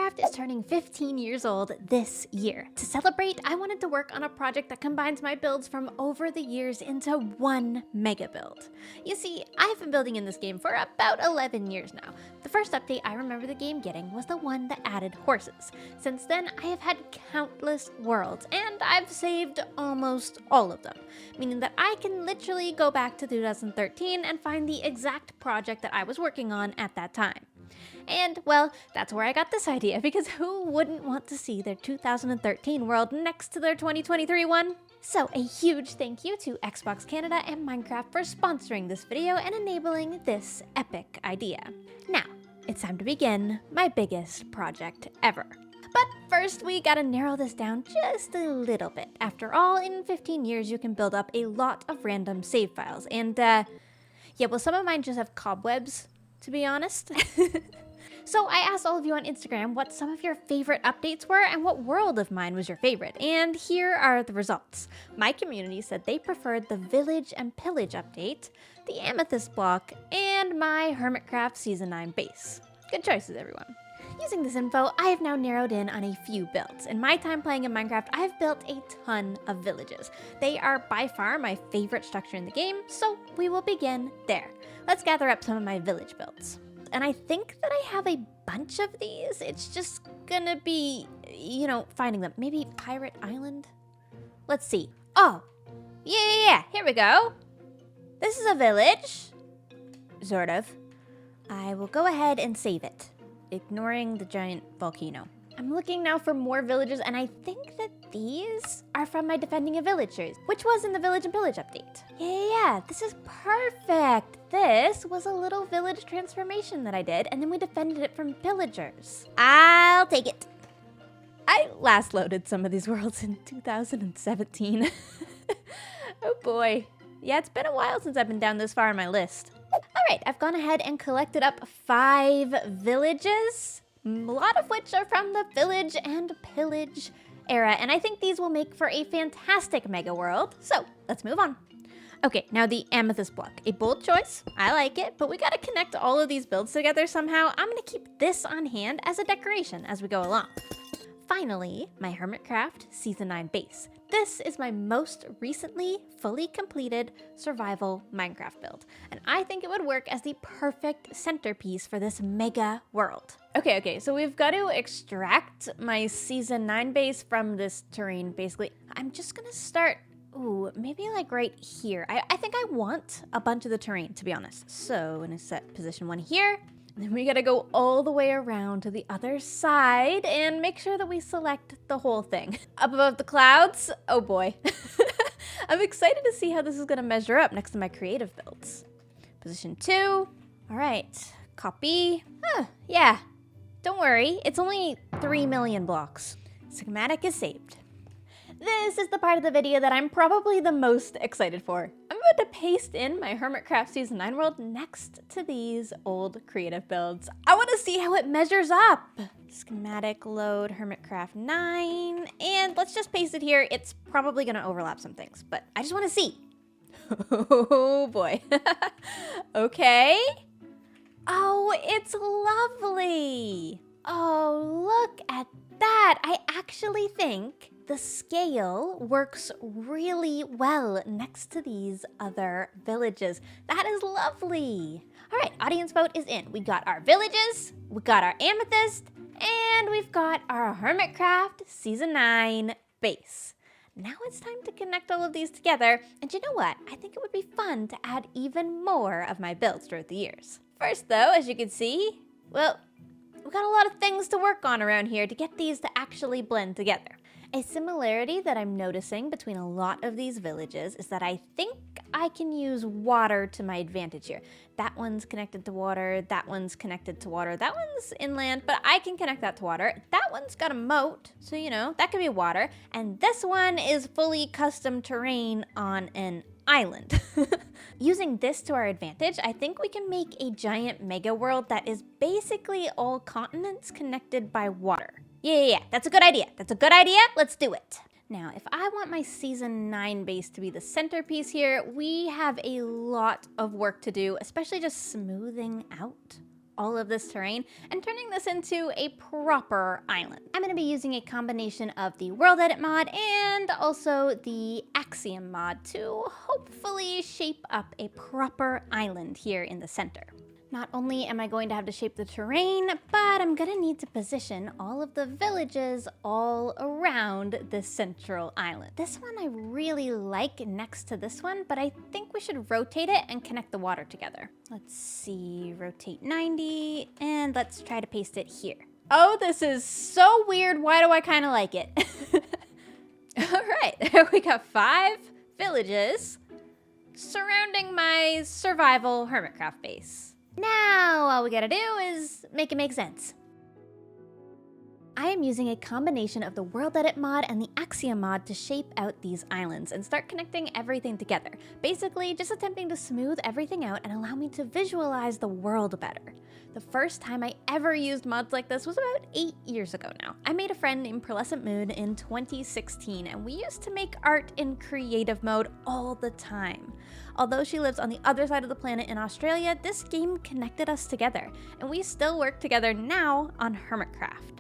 Minecraft is turning 15 years old this year. To celebrate, I wanted to work on a project that combines my builds from over the years into one mega build. You see, I've been building in this game for about 11 years now. The first update I remember the game getting was the one that added horses. Since then, I have had countless worlds, and I've saved almost all of them, meaning that I can literally go back to 2013 and find the exact project that I was working on at that time. And, well, that's where I got this idea, because who wouldn't want to see their 2013 world next to their 2023 one? So, a huge thank you to Xbox Canada and Minecraft for sponsoring this video and enabling this epic idea. Now, it's time to begin my biggest project ever. But first, we gotta narrow this down just a little bit. After all, in 15 years, you can build up a lot of random save files, and, yeah, well, some of mine just have cobwebs, to be honest. So I asked all of you on Instagram what some of your favorite updates were and what world of mine was your favorite, and here are the results. My community said they preferred the Village and Pillage update, the Amethyst block, and my Hermitcraft Season 9 base. Good choices, everyone. Using this info, I have now narrowed in on a few builds. In my time playing in Minecraft, I've built a ton of villages. They are by far my favorite structure in the game, so we will begin there. Let's gather up some of my village builds. And I think that I have a bunch of these. It's just gonna be, finding them. Maybe Pirate Island? Let's see. Oh, yeah, here we go. This is a village. Sort of. I will go ahead and save it, ignoring the giant volcano. I'm looking now for more villages, and I think that these are from my Defending a Village series, which was in the Village and Pillage update. Yeah, this is perfect. This was a little village transformation that I did, and then we defended it from pillagers. I'll take it. I last loaded some of these worlds in 2017. Oh boy. Yeah, it's been a while since I've been down this far on my list. Alright, I've gone ahead and collected up 5 villages, a lot of which are from the Village and Pillage era, and I think these will make for a fantastic mega world, so let's move on. Okay, now the Amethyst block. A bold choice, I like it, but we gotta connect all of these builds together somehow. I'm gonna keep this on hand as a decoration as we go along. Finally, my Hermitcraft Season 9 base. This is my most recently fully completed survival Minecraft build, and I think it would work as the perfect centerpiece for this mega world. Okay, so we've got to extract my Season 9 base from this terrain, basically. I'm just gonna start, maybe like right here. I think I want a bunch of the terrain, to be honest. So I'm gonna set position 1 here. And then we gotta go all the way around to the other side and make sure that we select the whole thing. Up above the clouds, oh boy. I'm excited to see how this is gonna measure up next to my creative builds. Position 2, all right, copy. Yeah, don't worry, it's only 3 million blocks. Schematic is saved. This is the part of the video that I'm probably the most excited for. I'm about to paste in my Hermitcraft Season 9 world next to these old creative builds. I want to see how it measures up. Schematic load Hermitcraft 9, and let's just paste it here. It's probably going to overlap some things, but I just want to see. Oh boy. Okay. Oh, it's lovely. Oh, look at that. I actually think the scale works really well next to these other villages. That is lovely. All right, audience vote is in. We got our villages, we got our amethyst, and we've got our Hermitcraft Season 9 base. Now it's time to connect all of these together, and you know what? I think it would be fun to add even more of my builds throughout the years. First though, as you can see, well, we've got a lot of things to work on around here to get these to actually blend together. A similarity that I'm noticing between a lot of these villages is that I think I can use water to my advantage here. That one's connected to water, that one's connected to water, that one's inland, but I can connect that to water. That one's got a moat, so that could be water. And this one is fully custom terrain on an island. Using this to our advantage, I think we can make a giant mega world that is basically all continents connected by water. Yeah, that's a good idea. Let's do it. Now, if I want my Season 9 base to be the centerpiece here, we have a lot of work to do, especially just smoothing out all of this terrain and turning this into a proper island. I'm going to be using a combination of the World Edit mod and also the Axiom mod to hopefully shape up a proper island here in the center. Not only am I going to have to shape the terrain, but I'm gonna need to position all of the villages all around this central island. This one I really like next to this one, but I think we should rotate it and connect the water together. Let's see, rotate 90, and let's try to paste it here. Oh, this is so weird. Why do I kind of like it? All right, we got 5 villages surrounding my survival hermitcraft base. Now, all we gotta do is make it make sense. I am using a combination of the World Edit mod and the Axiom mod to shape out these islands and start connecting everything together. Basically, just attempting to smooth everything out and allow me to visualize the world better. The first time I ever used mods like this was about 8 years ago now. I made a friend named Pearlescent Moon in 2016, and we used to make art in creative mode all the time. Although she lives on the other side of the planet in Australia, this game connected us together, and we still work together now on Hermitcraft.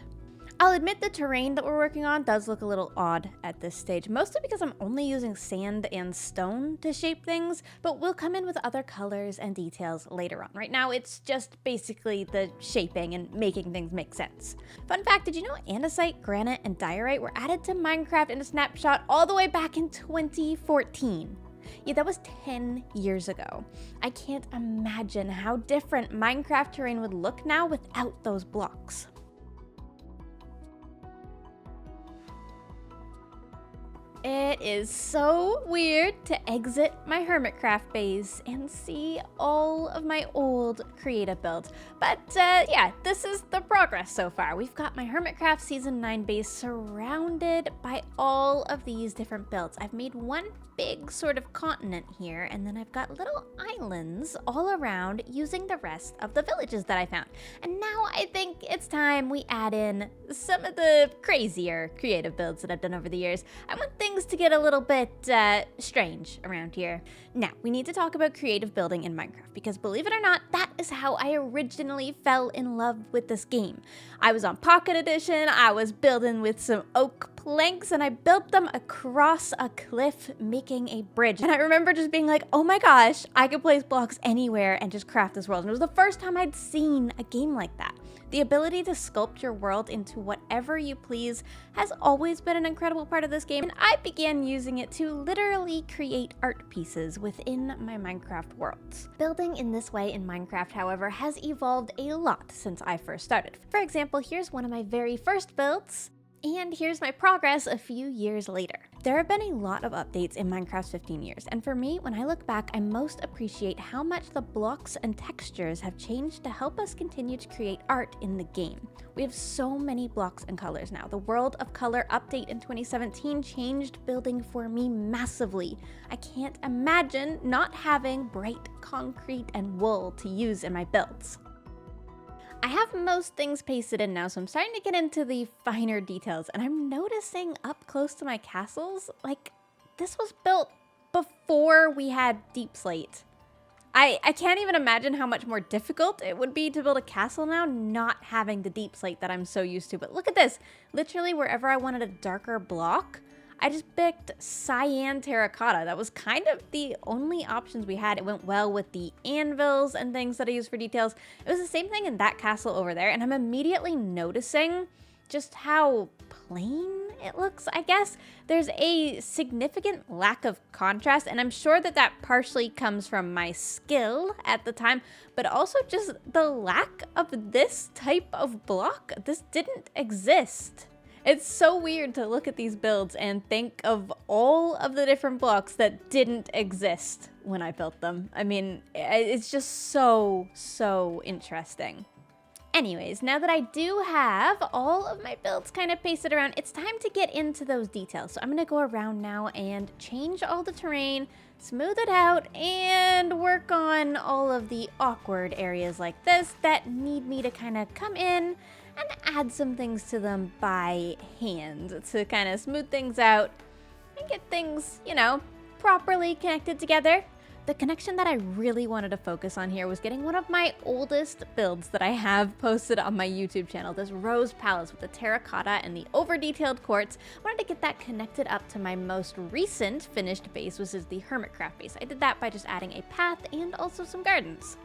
I'll admit the terrain that we're working on does look a little odd at this stage, mostly because I'm only using sand and stone to shape things, but we'll come in with other colors and details later on. Right now, it's just basically the shaping and making things make sense. Fun fact, did you know andesite, granite, and diorite were added to Minecraft in a snapshot all the way back in 2014? Yeah, that was 10 years ago. I can't imagine how different Minecraft terrain would look now without those blocks. It is so weird to exit my Hermitcraft base and see all of my old creative builds. But yeah, this is the progress so far. We've got my Hermitcraft Season 9 base surrounded by all of these different builds. I've made one big sort of continent here, and then I've got little islands all around using the rest of the villages that I found. And now I think it's time we add in some of the crazier creative builds that I've done over the years. I want things to get a little bit strange around here. Now, we need to talk about creative building in Minecraft, because believe it or not, that is how I originally fell in love with this game. I was on Pocket Edition, I was building with some oak planks, and I built them across a cliff, making a bridge. And I remember just being like, oh my gosh, I could place blocks anywhere and just craft this world. And it was the first time I'd seen a game like that. The ability to sculpt your world into whatever you please has always been an incredible part of this game, and I began using it to literally create art pieces within my Minecraft worlds. Building in this way in Minecraft, however, has evolved a lot since I first started. For example, here's one of my very first builds, and here's my progress a few years later. There have been a lot of updates in Minecraft's 15 years, and for me, when I look back, I most appreciate how much the blocks and textures have changed to help us continue to create art in the game. We have so many blocks and colors now. The World of Color update in 2017 changed building for me massively. I can't imagine not having bright concrete and wool to use in my builds. I have most things pasted in now, so I'm starting to get into the finer details, and I'm noticing up close to my castles, like, this was built before we had deep slate. I can't even imagine how much more difficult it would be to build a castle now, not having the deep slate that I'm so used to. But look at this. Literally, wherever I wanted a darker block, I just picked cyan terracotta. That was kind of the only options we had. It went well with the anvils and things that I use for details. It was the same thing in that castle over there, and I'm immediately noticing just how plain it looks, I guess. There's a significant lack of contrast, and I'm sure that that partially comes from my skill at the time, but also just the lack of this type of block. This didn't exist. It's so weird to look at these builds and think of all of the different blocks that didn't exist when I built them. I mean, it's just so interesting. Anyways, now that I do have all of my builds kind of pasted around, it's time to get into those details. So I'm gonna go around now and change all the terrain, smooth it out, and work on all of the awkward areas like this that need me to kind of come in and add some things to them by hand to kind of smooth things out and get things, you know, properly connected together. The connection that I really wanted to focus on here was getting one of my oldest builds that I have posted on my YouTube channel, this rose palace with the terracotta and the over-detailed quartz. I wanted to get that connected up to my most recent finished base, which is the Hermitcraft base. I did that by just adding a path and also some gardens.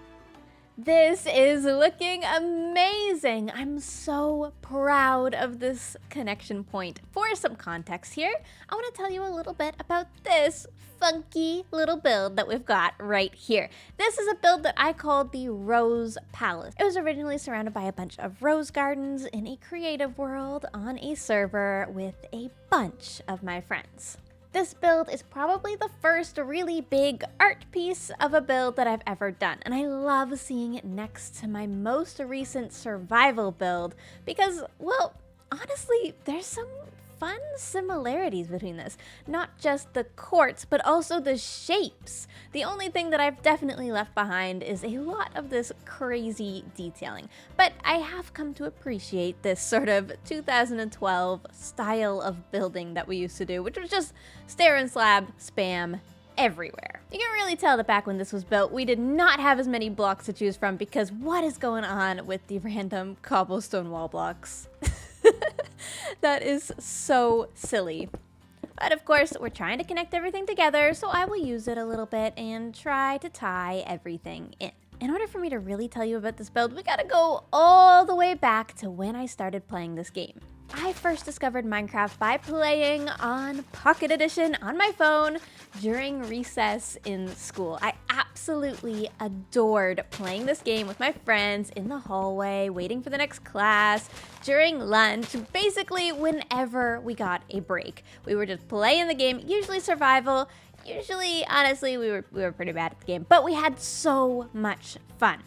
This is looking amazing. I'm so proud of this connection point. For some context here, I want to tell you a little bit about this funky little build that we've got right here. This is a build that I called the Rose Palace. It was originally surrounded by a bunch of rose gardens in a creative world on a server with a bunch of my friends. This build is probably the first really big art piece of a build that I've ever done, and I love seeing it next to my most recent survival build because, well, honestly, there's some fun similarities between this. Not just the quartz, but also the shapes. The only thing that I've definitely left behind is a lot of this crazy detailing. But I have come to appreciate this sort of 2012 style of building that we used to do, which was just stair and slab spam everywhere. You can really tell that back when this was built, we did not have as many blocks to choose from because what is going on with the random cobblestone wall blocks? That is so silly. But of course, we're trying to connect everything together, so I will use it a little bit and try to tie everything in. In order for me to really tell you about this build, we gotta go all the way back to when I started playing this game. I first discovered Minecraft by playing on Pocket Edition on my phone during recess in school. I absolutely adored playing this game with my friends in the hallway, waiting for the next class, during lunch, basically whenever we got a break. We were just playing the game, usually survival. Usually, honestly, we were pretty bad at the game, but we had so much fun.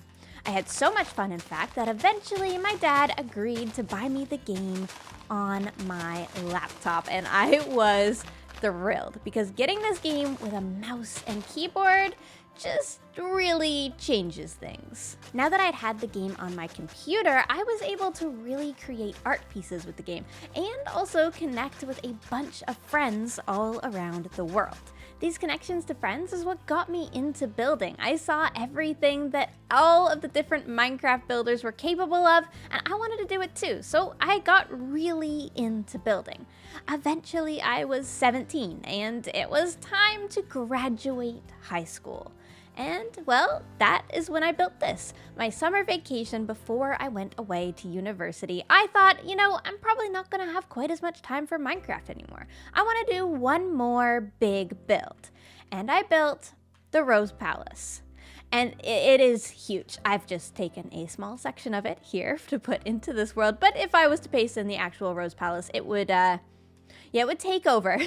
I had so much fun, in fact, that eventually my dad agreed to buy me the game on my laptop, and I was thrilled because getting this game with a mouse and keyboard just really changes things. Now that I'd had the game on my computer, I was able to really create art pieces with the game and also connect with a bunch of friends all around the world. These connections to friends is what got me into building. I saw everything that all of the different Minecraft builders were capable of, and I wanted to do it too, so I got really into building. Eventually, I was 17, and it was time to graduate high school. And, well, that is when I built this. My summer vacation before I went away to university, I thought, you know, I'm probably not gonna have quite as much time for Minecraft anymore. I wanna do one more big build. And I built the Rose Palace. And it is huge. I've just taken a small section of it here to put into this world, but if I was to paste in the actual Rose Palace, it would take over.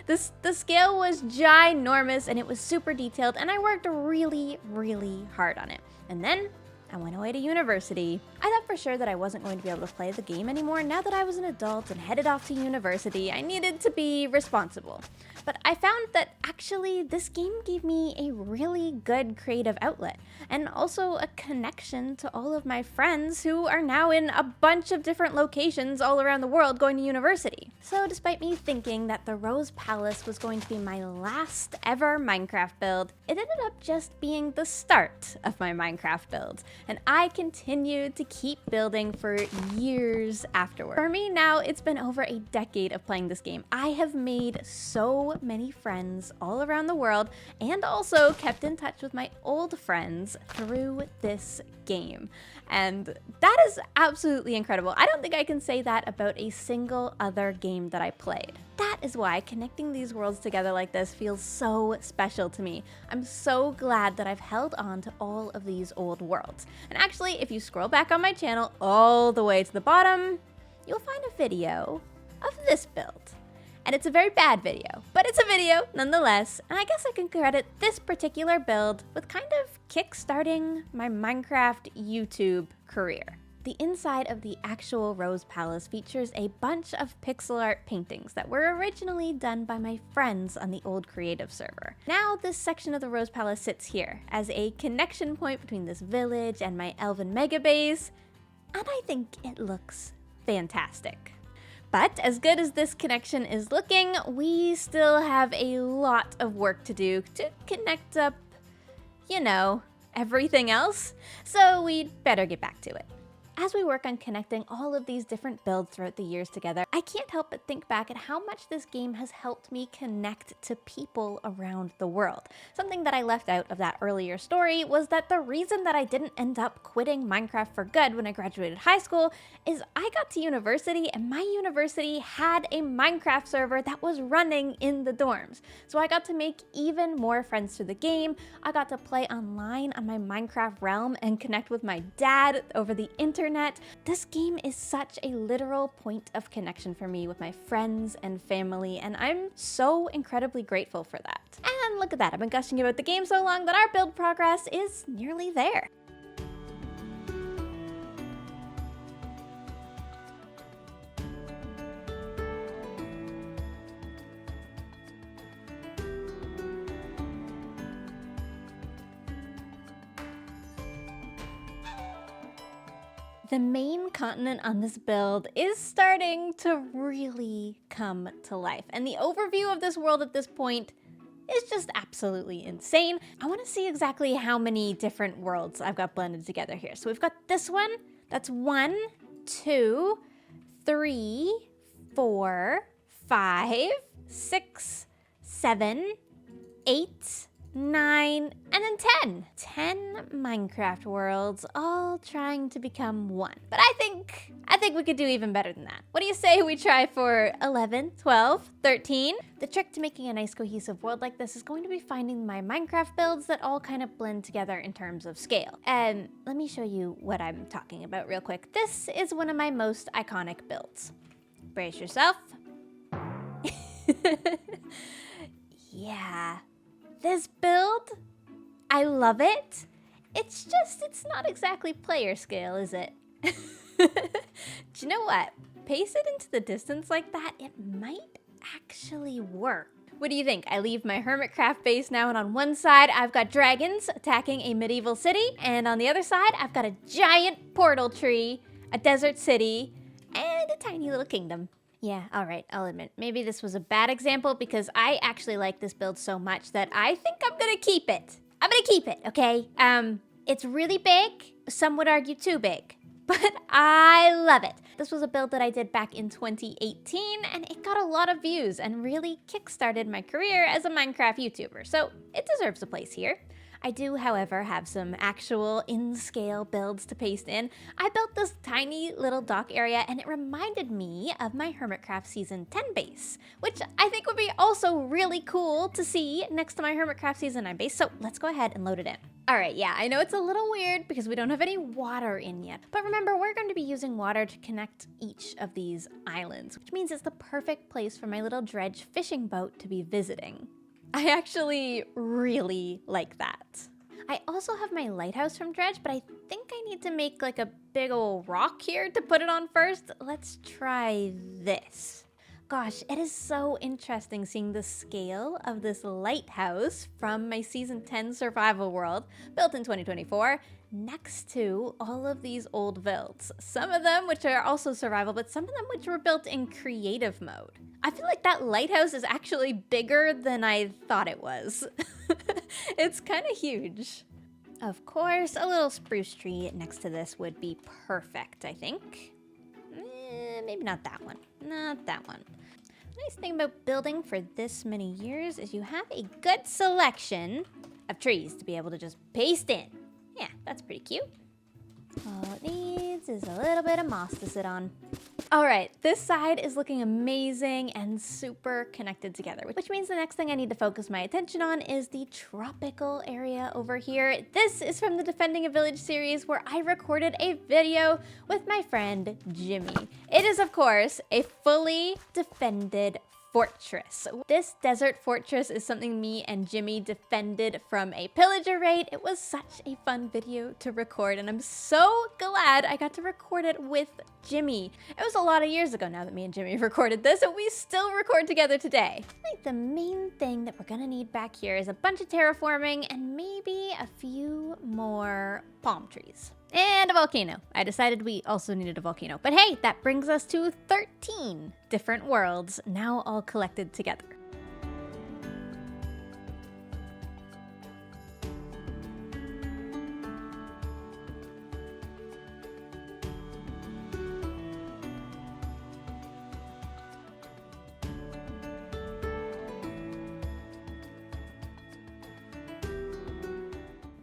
The scale was ginormous and it was super detailed, and I worked really, really hard on it. And then I went away to university. I thought for sure that I wasn't going to be able to play the game anymore. Now that I was an adult and headed off to university, I needed to be responsible. But I found that actually this game gave me a really good creative outlet and also a connection to all of my friends who are now in a bunch of different locations all around the world going to university. So despite me thinking that the Rose Palace was going to be my last ever Minecraft build, it ended up just being the start of my Minecraft build. And I continued to keep building for years afterward. For me now, it's been over a decade of playing this game. I have made so many friends all around the world and also kept in touch with my old friends through this game. And that is absolutely incredible. I don't think I can say that about a single other game that I played. That is why connecting these worlds together like this feels so special to me. I'm so glad that I've held on to all of these old worlds. And actually, if you scroll back on my channel all the way to the bottom, you'll find a video of this build. And it's a very bad video, but it's a video nonetheless, and I guess I can credit this particular build with kind of kickstarting my Minecraft YouTube career. The inside of the actual Rose Palace features a bunch of pixel art paintings that were originally done by my friends on the old creative server. Now this section of the Rose Palace sits here as a connection point between this village and my elven mega base, and I think it looks fantastic. But as good as this connection is looking, we still have a lot of work to do to connect up you know, everything else. So we'd better get back to it. As we work on connecting all of these different builds throughout the years together, I can't help but think back at how much this game has helped me connect to people around the world. Something that I left out of that earlier story was that the reason that I didn't end up quitting Minecraft for good when I graduated high school is I got to university and my university had a Minecraft server that was running in the dorms. So I got to make even more friends through the game. I got to play online on my Minecraft realm and connect with my dad over the internet. This game is such a literal point of connection for me with my friends and family, and I'm so incredibly grateful for that. And look at that, I've been gushing about the game so long that our build progress is nearly there. The main continent on this build is starting to really come to life, and the overview of this world at this point is just absolutely insane. I want to see exactly how many different worlds I've got blended together here. So we've got this one, that's 1, 2, 3, 4, 5, 6, 7, 8, 9, and then 10. 10 Minecraft worlds, all trying to become one. But I think we could do even better than that. What do you say we try for 11, 12, 13? The trick to making a nice cohesive world like this is going to be finding my Minecraft builds that all kind of blend together in terms of scale. And let me show you what I'm talking about real quick. This is one of my most iconic builds. Brace yourself. Yeah. This build, I love it. It's not exactly player scale, is it? Do you know what? Pace it into the distance like that, it might actually work. What do you think? I leave my Hermitcraft base now, and on one side, I've got dragons attacking a medieval city, and on the other side, I've got a giant portal tree, a desert city, and a tiny little kingdom. Yeah, all right, I'll admit, maybe this was a bad example because I actually like this build so much that I think I'm gonna keep it. I'm gonna keep it, okay? It's really big, some would argue too big, but I love it. This was a build that I did back in 2018, and it got a lot of views and really kickstarted my career as a Minecraft YouTuber, so it deserves a place here. I do, however, have some actual in-scale builds to paste in. I built this tiny little dock area, and it reminded me of my Hermitcraft Season 10 base, which I think would be also really cool to see next to my Hermitcraft Season 9 base, so let's go ahead and load it in. All right, yeah, I know it's a little weird because we don't have any water in yet, but remember, we're going to be using water to connect each of these islands, which means it's the perfect place for my little dredge fishing boat to be visiting. I actually really like that. I also have my lighthouse from Dredge, but I think I need to make like a big old rock here to put it on first. Let's try this. Gosh, it is so interesting seeing the scale of this lighthouse from my Season 10 survival world, built in 2024, next to all of these old builds. Some of them which are also survival, but some of them which were built in creative mode. I feel like that lighthouse is actually bigger than I thought it was. It's kind of huge. Of course, a little spruce tree next to this would be perfect, I think. Maybe not that one. Not that one. The nice thing about building for this many years is you have a good selection of trees to be able to just paste in. Yeah, that's pretty cute. All it needs is a little bit of moss to sit on. All right, this side is looking amazing and super connected together, which means the next thing I need to focus my attention on is the tropical area over here. This is from the Defending a Village series where I recorded a video with my friend Jimmy. It is, of course, a fully defended fortress. This desert fortress is something me and Jimmy defended from a pillager raid. It was such a fun video to record, and I'm so glad I got to record it with Jimmy. It was a lot of years ago now that me and Jimmy recorded this, and we still record together today. I think the main thing that we're gonna need back here is a bunch of terraforming and maybe a few more palm trees. And a volcano. I decided we also needed a volcano. But hey, that brings us to 13 different worlds, now all collected together.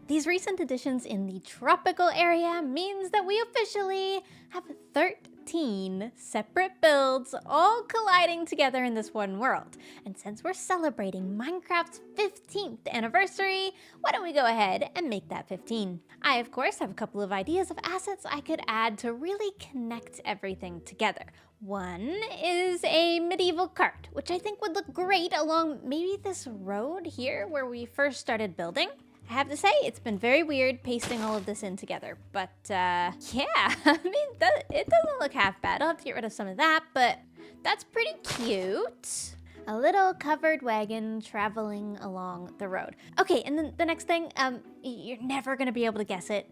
These recent additions in the tropical area means that we officially have 13 separate builds all colliding together in this one world. And since we're celebrating Minecraft's 15th anniversary, why don't we go ahead and make that 15? I, of course, have a couple of ideas of assets I could add to really connect everything together. One is a medieval cart, which I think would look great along maybe this road here where we first started building. I have to say, it's been very weird pasting all of this in together, but yeah, I mean, it doesn't look half bad. I'll have to get rid of some of that, but that's pretty cute. A little covered wagon traveling along the road. Okay, and then the next thing, you're never gonna be able to guess it.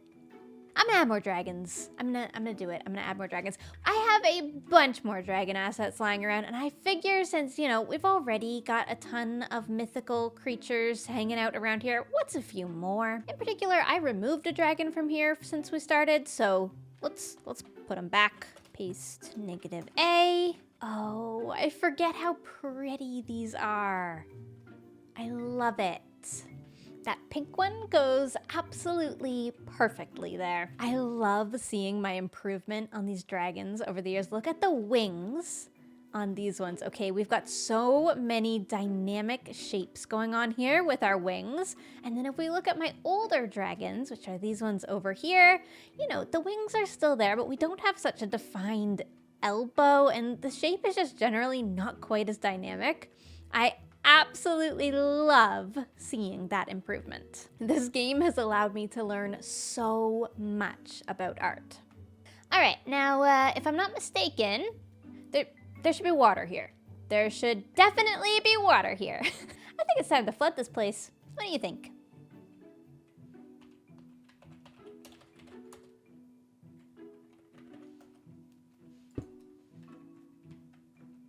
I'm gonna add more dragons. I'm gonna do it. I'm gonna add more dragons. I have a bunch more dragon assets lying around, and I figure since, you know, we've already got a ton of mythical creatures hanging out around here, what's a few more? In particular, I removed a dragon from here since we started, so let's put them back. Paste -A. Oh, I forget how pretty these are. I love it. That pink one goes absolutely perfectly there. I love seeing my improvement on these dragons over the years. Look at the wings on these ones. Okay, we've got so many dynamic shapes going on here with our wings. And then if we look at my older dragons, which are these ones over here, you know, the wings are still there, but we don't have such a defined elbow, and the shape is just generally not quite as dynamic. I absolutely love seeing that improvement. This game has allowed me to learn so much about art. All right, now, if I'm not mistaken, there should be water here. There should definitely be water here. I think it's time to flood this place. What do you think?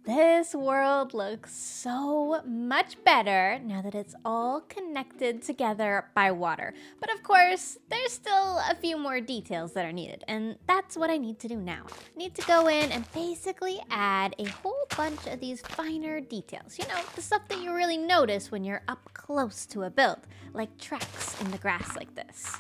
This world looks so much better now that it's all connected together by water. But of course, there's still a few more details that are needed, and that's what I need to do now. I need to go in and basically add a whole bunch of these finer details. You know, the stuff that you really notice when you're up close to a build, like tracks in the grass like this.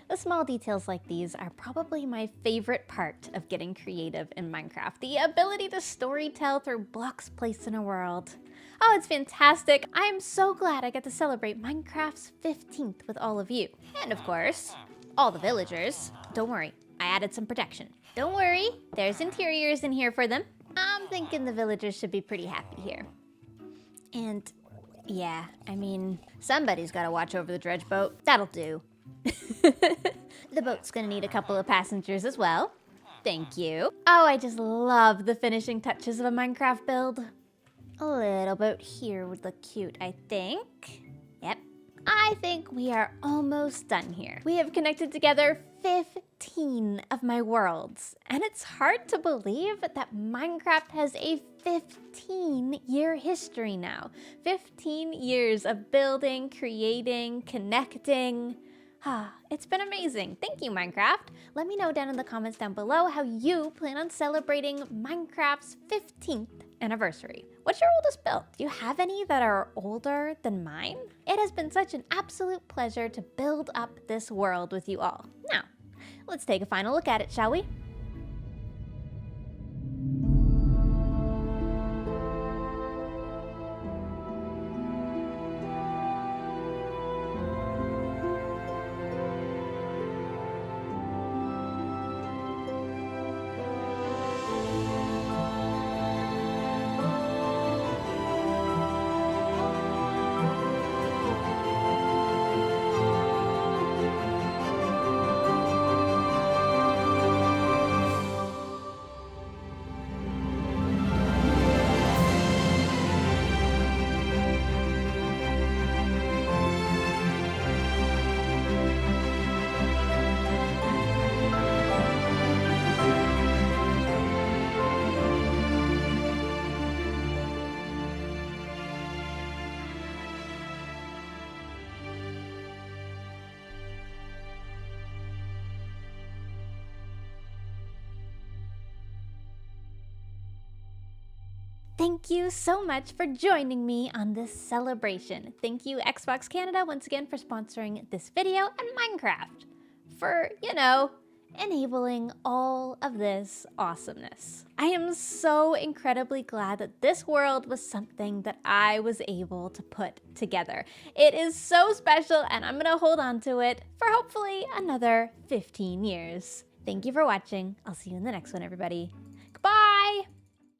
The small details like these are probably my favorite part of getting creative in Minecraft. The ability to storytell through blocks placed in a world. Oh, it's fantastic. I am so glad I get to celebrate Minecraft's 15th with all of you. And of course, all the villagers. Don't worry, I added some protection. Don't worry, there's interiors in here for them. I'm thinking the villagers should be pretty happy here. And yeah, I mean, somebody's gotta watch over the dredge boat. That'll do. The boat's gonna need a couple of passengers as well. Thank you. Oh, I just love the finishing touches of a Minecraft build. A little boat here would look cute, I think. Yep. I think we are almost done here. We have connected together 15 of my worlds, and it's hard to believe that Minecraft has a 15-year history now. 15 years of building, creating, connecting. It's been amazing. Thank you, Minecraft. Let me know down in the comments down below how you plan on celebrating Minecraft's 15th anniversary. What's your oldest build? Do you have any that are older than mine? It has been such an absolute pleasure to build up this world with you all. Now, let's take a final look at it, shall we? Thank you so much for joining me on this celebration. Thank you, Xbox Canada, once again for sponsoring this video, and Minecraft for, enabling all of this awesomeness. I am so incredibly glad that this world was something that I was able to put together. It is so special, and I'm gonna hold on to it for hopefully another 15 years. Thank you for watching. I'll see you in the next one, everybody. Goodbye!